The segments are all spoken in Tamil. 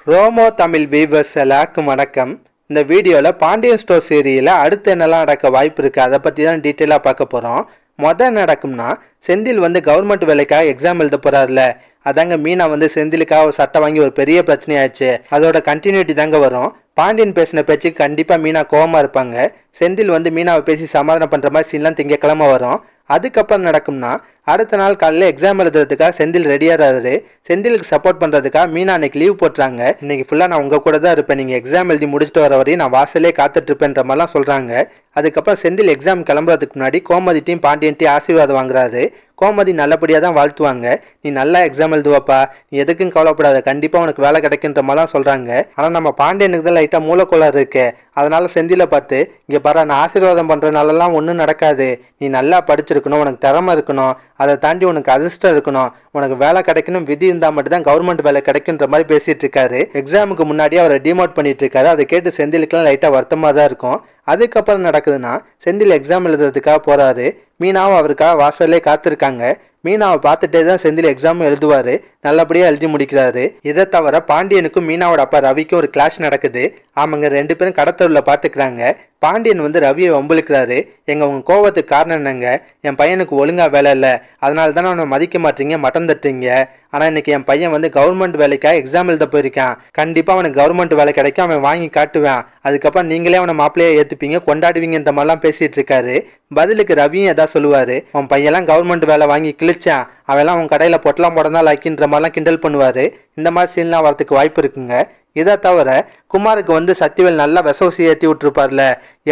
ப்ரோமோ தமிழ் வீவர்ஸ் எல்லாருக்கும் வணக்கம். இந்த வீடியோவில் பாண்டியன் ஸ்டோர் சீரியலில் அடுத்து என்னெல்லாம் நடக்க வாய்ப்பு இருக்குது அதை பற்றி தான் டீட்டெயிலாக பார்க்க போகிறோம். மொதல் நடக்கும்னா செந்தில் வந்து கவர்மெண்ட் வேலைக்காக எக்ஸாம் எழுத போகிறாருல, அதாங்க மீனா வந்து செந்திலுக்காக ஒரு சட்டை வாங்கி ஒரு பெரிய பிரச்சனையாச்சு. அதோட கண்டினியூட்டி தாங்க வரும். பாண்டியன் பேசின பேச்சுக்கு கண்டிப்பாக மீனா கோவமாக இருப்பாங்க. செந்தில் வந்து மீனாவை பேசி சமாதானம் பண்ணுற மாதிரி சீன்லாம் திங்கக்கிழமை வரும். அதுக்கப்புறம் நடக்கும்னா அடுத்த நாள் காலையில் எக்ஸாம் எழுதுறதுக்காக செந்தில் ரெடியாகிறாரு. செந்திலுக்கு சப்போர்ட் பண்ணுறதுக்காக மீனா அன்னைக்கு லீவ் போட்டுறாங்க. இன்னைக்கு ஃபுல்லாக நான் உங்கள் கூட தான் இருப்பேன், நீங்கள் எக்ஸாம் எழுதி முடிச்சுட்டு வர வரையும் நான் வாசலே காத்துட்டு இருப்பேன்ற மாதிரிலாம் சொல்கிறாங்க. அதுக்கப்புறம் செந்தில் எக்ஸாம் கிளம்புறதுக்கு முன்னாடி கோமதிட்டையும் பாண்டியன்ட்டையும் ஆசீர்வாதம் வாங்குறாரு. கோமதி நல்லபடியாக தான் வாழ்த்துவாங்க. நீ நல்லா எக்ஸாம் எழுதுவாப்பா, நீ எதுக்கும் கவலைப்படாத, கண்டிப்பாக உனக்கு வேலை கிடைக்குன்ற மாதிரிலாம் சொல்கிறாங்க. ஆனால் நம்ம பாண்டியனுக்கு தான் லைட்டாக மூலக்கோளாறு இருக்கு. அதனால செந்திலை பார்த்து, இங்கே பாரு நான் ஆசீர்வாதம் பண்ணுறதுனாலலாம் ஒன்றும் நடக்காது, நீ நல்லா படிச்சிருக்கணும், உனக்கு திறமை இருக்கணும், அதை தாண்டி உனக்கு அதிர்ஷ்டம் இருக்கணும், உனக்கு வேலை கிடைக்கணும், விதி இருந்தால் மட்டும் தான் கவர்மெண்ட் வேலை கிடைக்குன்ற மாதிரி பேசிட்டு இருக்காரு. எக்ஸாமுக்கு முன்னாடி அவரை டிமோட் பண்ணிட்டு இருக்காரு. அதை கேட்டு செந்திலுக்குலாம் லைட்டாக வருத்தமாக தான் இருக்கும். அதுக்கப்புறம் நடக்குதுன்னா செந்தில் எக்ஸாம் எழுதுறதுக்காக போறாரு. மீனாவும் அவருக்காக வாசல்லே காத்திருக்காங்க. மீனாவை பார்த்துட்டே தான் செந்தில் எக்ஸாம் எழுதுவாரு. நல்லபடியாக எழுதி முடிக்கிறாரு. இதை தவிர பாண்டியனுக்கும் மீனாவோட அப்பா ரவிக்கும் ஒரு கிளாஷ் நடக்குது. ஆமாங்க, ரெண்டு பேரும் கடத்தூரில் பார்த்துக்கிறாங்க. பாண்டியன் வந்து ரவியை வம்புழுக்கிறாரு. உங்கள் கோவத்துக்கு காரணம் என்னங்க, என் பையனுக்கு ஒழுங்காக வேலை இல்லை, அதனால தானே அவனை மதிக்க மாட்டீங்க, மட்டம் தட்டுறீங்க. ஆனால் இன்னைக்கு என் பையன் வந்து கவர்மெண்ட் வேலைக்காக எக்ஸாம் எழுத போயிருக்கான். கண்டிப்பாக அவனுக்கு கவர்மெண்ட் வேலை கிடைக்கும், அவன் வாங்கி காட்டுவான். அதுக்கப்புறம் நீங்களே அவனை மாப்பிள்ளையே ஏற்றுப்பீங்க, கொண்டாடுவீங்கன்ற மாதிரிலாம் பேசிட்டு இருக்காரு. பதிலுக்கு ரவியும் எதாவது சொல்லுவார், உன் பையெல்லாம் கவர்மெண்ட் வேலை வாங்கி கிழிச்சான், அவெல்லாம் உன் கடையில் பொட்டலாம் போடதான் லாக்கின்ற மாதிரிலாம் கிண்டல் பண்ணுவார். இந்த மாதிரி சீன்லாம் வரதுக்கு வாய்ப்பு இருக்குங்க. இதை தவிர குமாருக்கு வந்து சக்திவேல் நல்லா விசவசி ஏற்றி விட்டுருப்பார்ல,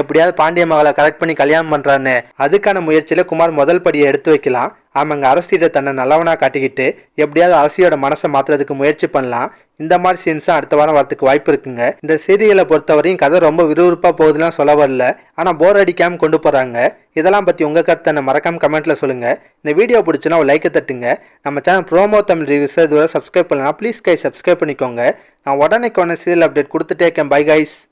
எப்படியாவது பாண்டிய மகளை கரெக்ட் பண்ணி கல்யாணம் பண்ணுறான்னு. அதுக்கான முயற்சியில் குமார் முதல் படியை எடுத்து வைக்கலாம். ஆமாங்க, அரசியிட தன்னை நல்லவனா காட்டிக்கிட்டு எப்படியாவது அரசியோட மனசை மாற்றுறதுக்கு முயற்சி பண்ணலாம். இந்த மாதிரி சீன்ஸும் அடுத்த வாரம் வரதுக்கு வாய்ப்பு இருக்குங்க. இந்த சீரியலை பொறுத்தவரையும் கதை ரொம்ப விறுவிறுப்பாக போகுதுலாம் சொல்ல வரல, ஆனால் போர் அடிக்காமல் கொண்டு போகிறாங்க. இதெல்லாம் பற்றி உங்கள் கருத்தை மறக்காம கமெண்ட்டில் சொல்லுங்கள். இந்த வீடியோ பிடிச்சுன்னா ஒரு லைக்கை தட்டுங்க. நம்ம சேனல் ப்ரோமோ தமிழ் ரிவ்யூஸை இதுவரை சப்ஸ்கிரைப் பண்ணலாம், ப்ளீஸ் கை சப்ஸ்கிரைப் பண்ணிக்கோங்க. நான் உடனே சீரியல் அப்டேட் கொடுத்துட்டே இருக்கேன். Bye guys.